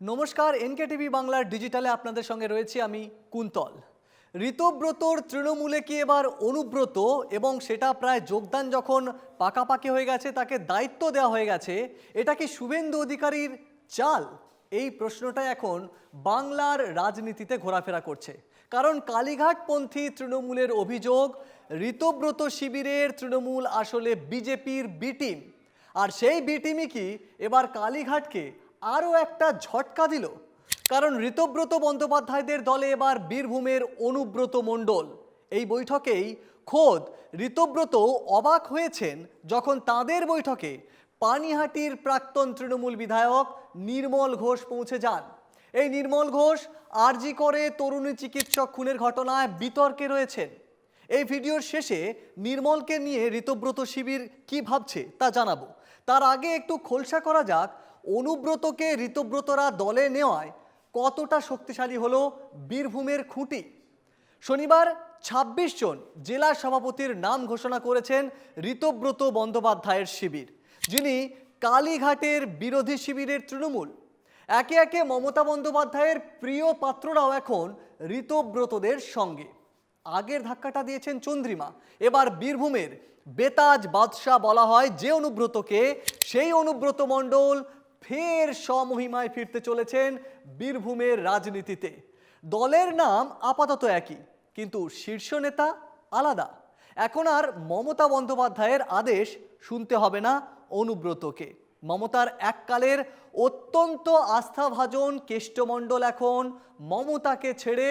নমস্কার, এনকেটিভি বাংলার ডিজিটালে আপনাদের সঙ্গে রয়েছি আমি কুন্তল। ঋতব্রতর তৃণমূলে কি এবার অনুব্রত, এবং সেটা প্রায় যোগদান যখন পাকাপাকি হয়ে গেছে, তাকে দায়িত্ব দেওয়া হয়ে গেছে, এটা কি শুভেন্দু অধিকারীর চাল? এই প্রশ্নটা এখন বাংলার রাজনীতিতে ঘোরাফেরা করছে। কারণ কালীঘাটপন্থী তৃণমূলের অভিযোগ, ঋতব্রত শিবিরের তৃণমূল আসলে বিজেপির বি টিম। আর সেই বি টিমই কি এবার কালীঘাটকে আরও একটা ঝটকা দিল। কারণ ঋতব্রত বন্দ্যোপাধ্যায়দের দলে এবার বীরভূমের অনুব্রত মণ্ডল। এই বৈঠকেই খোদ ঋতব্রত অবাক হয়েছেন যখন তাদের বৈঠকে পানিহাটির প্রাক্তন তৃণমূল বিধায়ক নির্মল ঘোষ পৌঁছে যান। এই নির্মল ঘোষ আরজি করে তরুণী চিকিৎসক খুনের ঘটনায় বিতর্কে রয়েছেন। এই ভিডিওর শেষে নির্মলকে নিয়ে ঋতব্রত শিবির কি ভাবছে তা জানাবো। তার আগে একটু খোলসা করা যাক, অনুব্রতকে ঋতব্রতরা দলে নেওয়ায় কতটা শক্তিশালী হলো বীরভূমের খুঁটি। শনিবার ২৬ জন জেলা সভাপতির নাম ঘোষণা করেছেন ঋতব্রত বন্দ্যোপাধ্যায়ের শিবির, যিনি কালীঘাটের বিরোধী শিবিরের তৃণমূল। একে একে মমতা বন্দ্যোপাধ্যায়ের প্রিয় পাত্ররাও এখন ঋতব্রতদের সঙ্গে। আগের ধাক্কাটা দিয়েছেন চন্দ্রিমা, এবার বীরভূমের বেতাজ বাদশাহ বলা হয় যে অনুব্রতকে, সেই অনুব্রত মণ্ডল ফের স্বমহিমায় ফিরতে চলেছেন বীরভূমের রাজনীতিতে। দলের নাম আপাতত একই, কিন্তু শীর্ষ নেতা আলাদা। এখন আর মমতা বন্দ্যোপাধ্যায়ের আদেশ শুনতে হবে না অনুব্রতকে। মমতার এককালের অত্যন্ত আস্থাভাজন কেষ্টমণ্ডল এখন মমতাকে ছেড়ে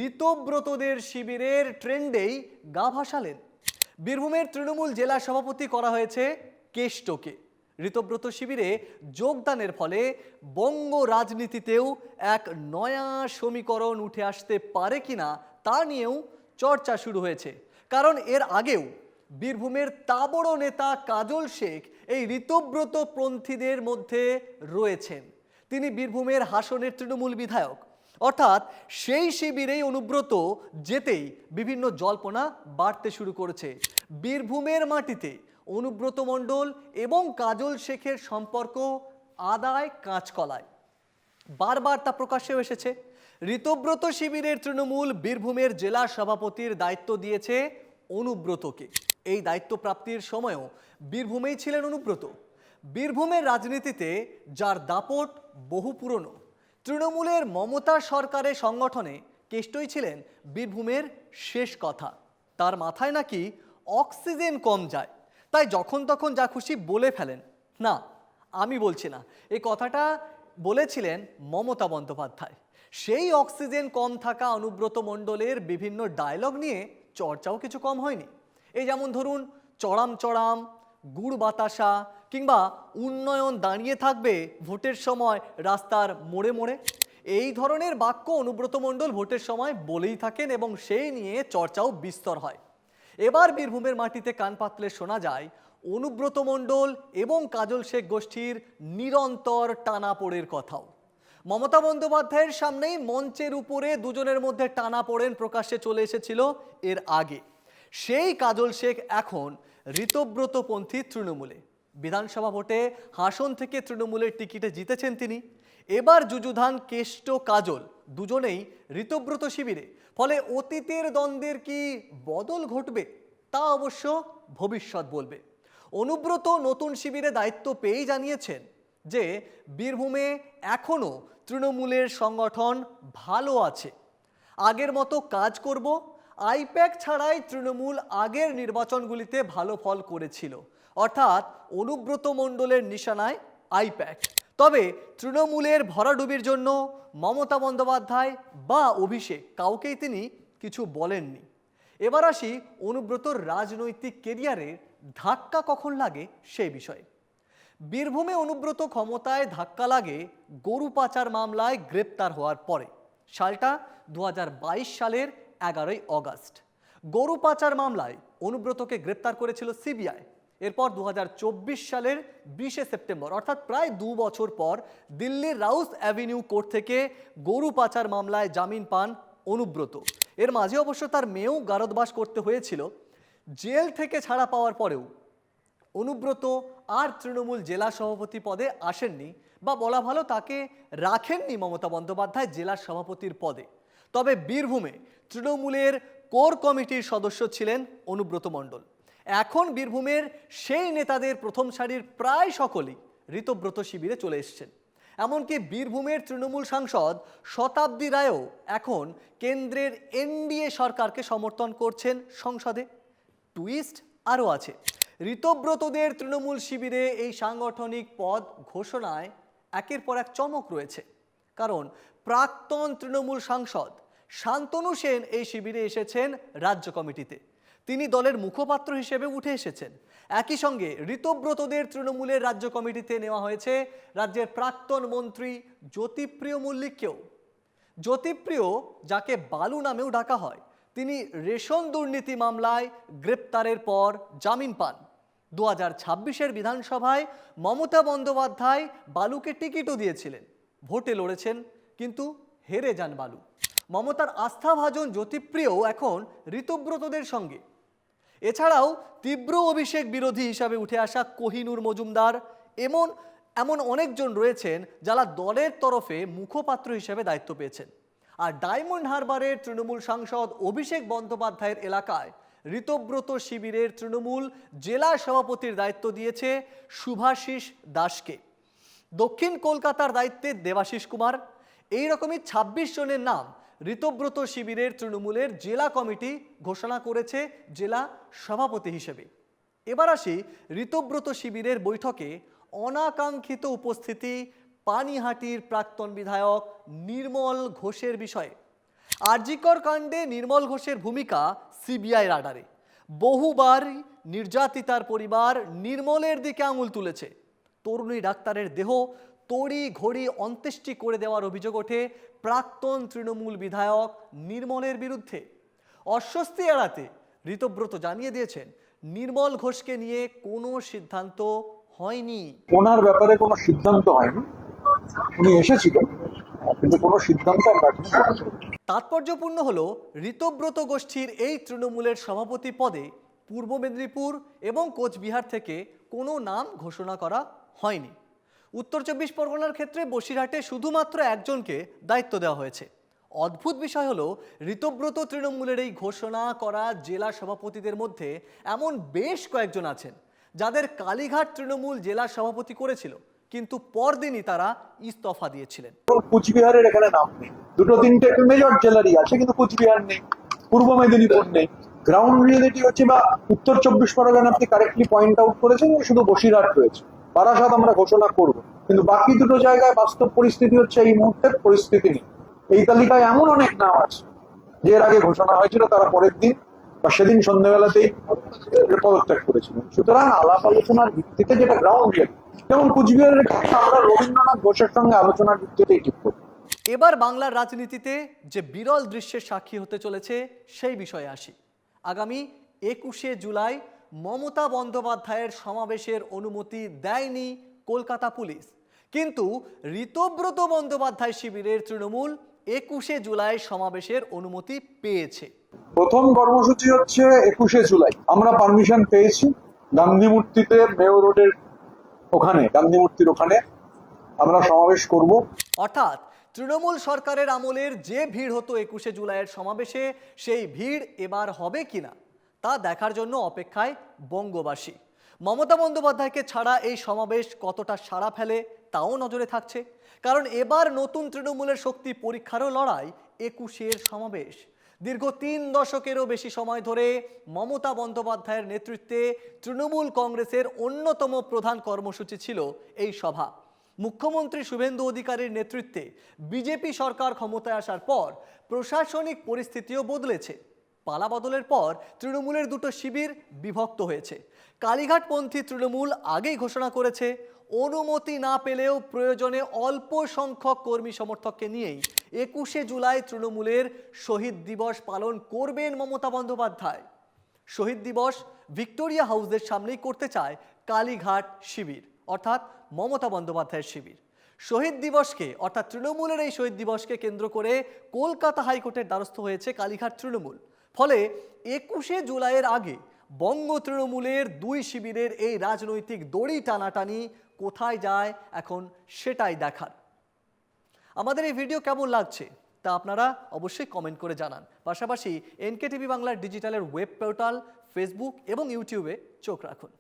ঋতব্রতদের শিবিরের ট্রেন্ডেই গা ভাসালেন। বীরভূমের তৃণমূল জেলা সভাপতি করা হয়েছে কেষ্টকে। ঋতব্রত শিবিরে যোগদানের ফলে বঙ্গ রাজনীতিতেও এক নয়া সমীকরণ উঠে আসতে পারে কিনা তা নিয়েও চর্চা শুরু হয়েছে। কারণ এর আগেও বীরভূমের তাবড় নেতা কাজল শেখ এই ঋতব্রত পন্থীদের মধ্যে রয়েছেন। তিনি বীরভূমের হাসনের তৃণমূল বিধায়ক। অর্থাৎ সেই শিবিরেই অনুব্রত যেতেই বিভিন্ন জল্পনা বাড়তে শুরু করেছে। বীরভূমের মাটিতে অনুব্রত মণ্ডল এবং কাজল শেখের সম্পর্ক আদায় কাঁচকলায়, বারবার তা প্রকাশ্যেও এসেছে। ঋতব্রত শিবিরের তৃণমূল বীরভূমের জেলা সভাপতির দায়িত্ব দিয়েছে অনুব্রতকে। এই দায়িত্ব প্রাপ্তির সময়ও বীরভূমেই ছিলেন অনুব্রত। বীরভূমের রাজনীতিতে যার দাপট বহু পুরনো, তৃণমূলের মমতা সরকারের সংগঠনে কেষ্টই ছিলেন বীরভূমের শেষ কথা। তার মাথায় নাকি অক্সিজেন কম যায়, তাই যখন তখন যা খুশি বলে ফেলেন। না, আমি বলছি না, এই কথাটা বলেছিলেন মমতা বন্দ্যোপাধ্যায়। সেই অক্সিজেন কম থাকা অনুব্রত মণ্ডলের বিভিন্ন ডায়লগ নিয়ে চর্চাও কিছু কম হয়নি। এই যেমন ধরুন, চড়াম চড়াম, গুড় বাতাসা, কিংবা উন্নয়ন দাঁড়িয়ে থাকবে ভোটের সময় রাস্তার মোড়ে মোড়ে। এই ধরনের বাক্য অনুব্রত মণ্ডল ভোটের সময় বলেই থাকেন এবং সেই নিয়ে চর্চাও বিস্তর হয়। এবার বীরভূমের মাটিতে কান পাতলে শোনা যায় অনুব্রত মণ্ডল এবং কাজল শেখ গোষ্ঠীর নিরন্তর টানাপোড়ের কথাও। মমতা বন্দ্যোপাধ্যায়ের সামনেই মঞ্চের উপরে দুজনের মধ্যে টানাপোড়েন প্রকাশ্যে চলে এসেছিল এর আগে। সেই কাজল শেখ এখন ঋতব্রতপন্থী তৃণমূলে। বিধানসভা ভোটে হাসন থেকে তৃণমূলের টিকিটে জিতেছেন তিনি। এবার যুযুধান কেষ্ট কাজল দুজনেই ঋতব্রত শিবিরে। ফলে অতীতের দ্বন্দ্বের কি বদল ঘটবে তা অবশ্য ভবিষ্যৎ বলবে। অনুব্রত নতুন শিবিরে দায়িত্ব পেয়েই জানিয়েছেন যে বীরভূমে এখনও তৃণমূলের সংগঠন ভালো আছে, আগের মতো কাজ করব। আইপ্যাক ছাড়াই তৃণমূল আগের নির্বাচনগুলিতে ভালো ফল করেছিল, অর্থাৎ অনুব্রত মণ্ডলের নিশানায় আইপ্যাক। তবে তৃণমূলের ভরাডুবির জন্য মমতা বন্দ্যোপাধ্যায় বা অভিষেক কাউকেই তিনি কিছু বলেননি। এবার আসি অনুব্রতর রাজনৈতিক কেরিয়ারে ধাক্কা কখন লাগে সেই বিষয়ে। বীরভূমে অনুব্রত ক্ষমতায় ধাক্কা লাগে গরু পাচার মামলায় গ্রেপ্তার হওয়ার পরে। সালটা 2022 সালের 11ই অগাস্ট। গরু পাচার মামলায় অনুব্রতকে গ্রেপ্তার করেছিল সিবিআই। এরপর 2024 সালের 20শে সেপ্টেম্বর, অর্থাৎ প্রায় 2 বছর পর দিল্লির রাউস অ্যাভিনিউ কোর্ট থেকে গরু পাচার মামলায় জামিন পান অনুব্রত। এর মাঝে অবশ্য তার মেয়েও গারদবাস করতে হয়েছিল। জেল থেকে ছাড়া পাওয়ার পরেও অনুব্রত আর তৃণমূল জেলা সভাপতি পদে আসেননি, বা বলা ভালো তাকে রাখেননি মমতা বন্দ্যোপাধ্যায় জেলা সভাপতির পদে। তবে বীরভূমে তৃণমূলের কোর কমিটির সদস্য ছিলেন অনুব্রত মণ্ডল। এখন বীরভূমের সেই নেতাদের প্রথম সারির প্রায় সকলেই ঋতব্রত শিবিরে চলে এসেছেন। এমনকি বীরভূমের তৃণমূল সাংসদ শতাব্দী রায়ও এখন কেন্দ্রের এনডিএ সরকারকে সমর্থন করছেন সংসদে। টুইস্ট আরও আছে, ঋতব্রতদের তৃণমূল শিবিরে এই সাংগঠনিক পদ ঘোষণায় একের পর এক চমক রয়েছে। কারণ প্রাক্তন তৃণমূল সাংসদ শান্তনু সেন এই শিবিরে এসেছেন রাজ্য কমিটিতে। তিনি দলের মুখপাত্র হিসেবে উঠে এসেছেন। একই সঙ্গে ঋতব্রতদের তৃণমূলের রাজ্য কমিটিতে নেওয়া হয়েছে রাজ্যের প্রাক্তন মন্ত্রী জ্যোতিপ্রিয় মল্লিককেও। জ্যোতিপ্রিয়, যাকে বালু নামেও ডাকা হয়, তিনি রেশন দুর্নীতি মামলায় গ্রেপ্তারের পর জামিন পান। 2026-এর বিধানসভায় মমতা বন্দ্যোপাধ্যায় বালুকে টিকিটও দিয়েছিলেন, ভোটে লড়েছেন, কিন্তু হেরে যান বালু। মমতার আস্থাভাজন জ্যোতিপ্রিয় এখন ঋতব্রতদের সঙ্গে। এছাড়াও তীব্র অভিষেক বিরোধী হিসাবে উঠে আসা কোহিনুর মজুমদার এমন অনেকজন রয়েছেন যারা দলের তরফে মুখপাত্র হিসেবে দায়িত্ব পেয়েছেন। আর ডায়মন্ড হারবারের তৃণমূল সাংসদ অভিষেক বন্দ্যোপাধ্যায়ের এলাকায় ঋতব্রত শিবিরের তৃণমূল জেলা সভাপতির দায়িত্ব দিয়েছে শুভাশিস দাসকে। দক্ষিণ কলকাতার দায়িত্বে দেবাশিস কুমার। এইরকমই 26 জনের নাম ঋতব্রত শিবিরের তৃণমূলের জেলা কমিটি ঘোষণা করেছে জেলা সভাপতি হিসেবে। এবার আসি ঋতব্রত শিবিরের বৈঠকে অনাকাঙ্ক্ষিত উপস্থিতি পানিহাটির প্রাক্তন বিধায়ক নির্মল ঘোষের বিষয়ে। আরজিকর কাণ্ডে নির্মল ঘোষের ভূমিকা সিবিআই রাডারে। বহুবার নির্যাতিতার পরিবার নির্মলের দিকে আঙুল তুলেছে। তরুণী ডাক্তারের দেহ তড়ি ঘড়ি অন্ত্যেষ্টি করে দেওয়ার অভিযোগ ওঠে প্রাক্তন তৃণমূল বিধায়ক নির্মলের বিরুদ্ধে। অস্বস্তি এড়াতে ঋতব্রত জানিয়ে দিয়েছেন নির্মল ঘোষকে নিয়ে কোনো সিদ্ধান্ত হয়নি। ওনার ব্যাপারে কোনো সিদ্ধান্ত হয়নি, উনি এসেছিলেন কিন্তু কোনো সিদ্ধান্ত আমরা। তাৎপর্যপূর্ণ হলো ঋতব্রত গোষ্ঠীর এই তৃণমূলের সভাপতি পদে পূর্ব মেদিনীপুর এবং কোচবিহার থেকে কোনো নাম ঘোষণা করা হয়নি। উত্তর 24 পরগনার ক্ষেত্রে বসিরহাটে শুধুমাত্র একজনকে দায়িত্ব দেওয়া হয়েছে। অদ্ভুত বিষয় হলো ঋতব্রত তৃণমূলের এই ঘোষণা করা জেলা সভাপতিদের মধ্যে এমন বেশ কয়েকজন আছেন যাদের কালীঘাট তৃণমূল জেলা সভাপতি করেছিল, কিন্তু পরদিনই তারা ইস্তফা দিয়েছিলেন। কুচবিহারের এখানে নাম নেই, দুটো তিনটে মেজর জেলারই আছে কিন্তু কুচবিহার নেই, পূর্ব মেদিনীপুর নেই। গ্রাউন্ড রিয়েলিটি হচ্ছে বা উত্তর 24 পরগনা আপনি কারেক্টলি পয়েন্ট আউট করেছেন, শুধু বসিরহাট রয়েছে। বারাসাত আমরা ঘোষণা করব, কিন্তু বাকি দুটো জায়গায় বাস্তব পরিস্থিতি হচ্ছে এই মুহূর্তের পরিস্থিতি নেই। এই তালিকায় এমন অনেক নাম আছে যে এর আগে ঘোষণা হয়েছিল, তারা পরের দিন বা সেদিন সন্ধ্যাবেলাতেই পদত্যাগ করেছিলেন। সুতরাং আলাপ আলোচনার ভিত্তিতে যেটা গ্রাউন্ড রিয়েলিটি, যেমন কুচবিহারের ক্ষেত্রে আমরা রবীন্দ্রনাথ ঘোষের সঙ্গে আলোচনার ভিত্তিতেই ঠিক করি। এবার বাংলার রাজনীতিতে যে বিরল দৃশ্যের সাক্ষী হতে চলেছে সেই বিষয়ে আসি। আগামী 21শে জুলাই মমতা বন্দ্যোপাধ্যায়ের সমাবেশের অনুমতি দেয়নি কলকাতা পুলিশ, কিন্তু ঋতব্রত বন্দ্যোপাধ্যায় শিবিরের তৃণমূল 21শে জুলাই সমাবেশের অনুমতি পেয়েছে। প্রথম কর্মসূচি হচ্ছে 21শে জুলাই। আমরা পারমিশন পেয়েছি গান্ধী মূর্তিতে, মেয়র রোডের ওখানে, গান্ধী মূর্তির ওখানে আমরা সমাবেশ করব। অর্থাৎ তৃণমূল সরকারের আমলের যে ভিড় হতো 21শে জুলাইয়ের সমাবেশে, সেই ভিড় এবার হবে কিনা তা দেখার জন্য অপেক্ষায় বঙ্গবাসী। মমতা বন্দ্যোপাধ্যায়কে ছাড়া এই সমাবেশ কতটা সাড়া ফেলে তাও নজরে থাকছে, কারণ এবার নতুন তৃণমূলের শক্তি পরীক্ষারও লড়াই 21শের সমাবেশ। দীর্ঘ 3 দশকেরও বেশি সময় ধরে মমতা বন্দ্যোপাধ্যায়ের নেতৃত্বে তৃণমূল কংগ্রেসের অন্যতম প্রধান কর্মসূচি ছিল এই সভা। মুখ্যমন্ত্রী শুভেন্দু অধিকারীর নেতৃত্বে বিজেপি সরকার ক্ষমতায় আসার পর প্রশাসনিক পরিস্থিতিও বদলেছে। পালা বদলের পর তৃণমূলের দুটো শিবির বিভক্ত হয়েছে। কালীঘাটপন্থী তৃণমূল আগেই ঘোষণা করেছে অনুমতি না পেলেও প্রয়োজনে অল্প সংখ্যক কর্মী সমর্থককে নিয়েই 21শে জুলাই তৃণমূলের শহীদ দিবস পালন করবেন মমতা বন্দ্যোপাধ্যায়। শহীদ দিবস ভিক্টোরিয়া হাউসের সামনেই করতে চায় কালীঘাট শিবির, অর্থাৎ মমতা বন্দ্যোপাধ্যায়ের শিবির। শহীদ দিবসকে অর্থাৎ তৃণমূলের এই শহীদ দিবসকে কেন্দ্র করে কলকাতা হাইকোর্টের দ্বারস্থ হয়েছে কালীঘাট তৃণমূল। ফলে 21শে জুলাইয়ের আগে বঙ্গ তৃণমূলের দুই শিবিরের এই রাজনৈতিক দড়ি টানাটানি কোথায় যায় এখন সেটাই দেখার। আমাদের এই ভিডিও কেমন লাগছে তা আপনারা অবশ্যই কমেন্ট করে জানান। পাশাপাশি এনকে টিভি বাংলার ডিজিটালের ওয়েব পোর্টাল, ফেসবুক এবং ইউটিউবে চোখ রাখুন।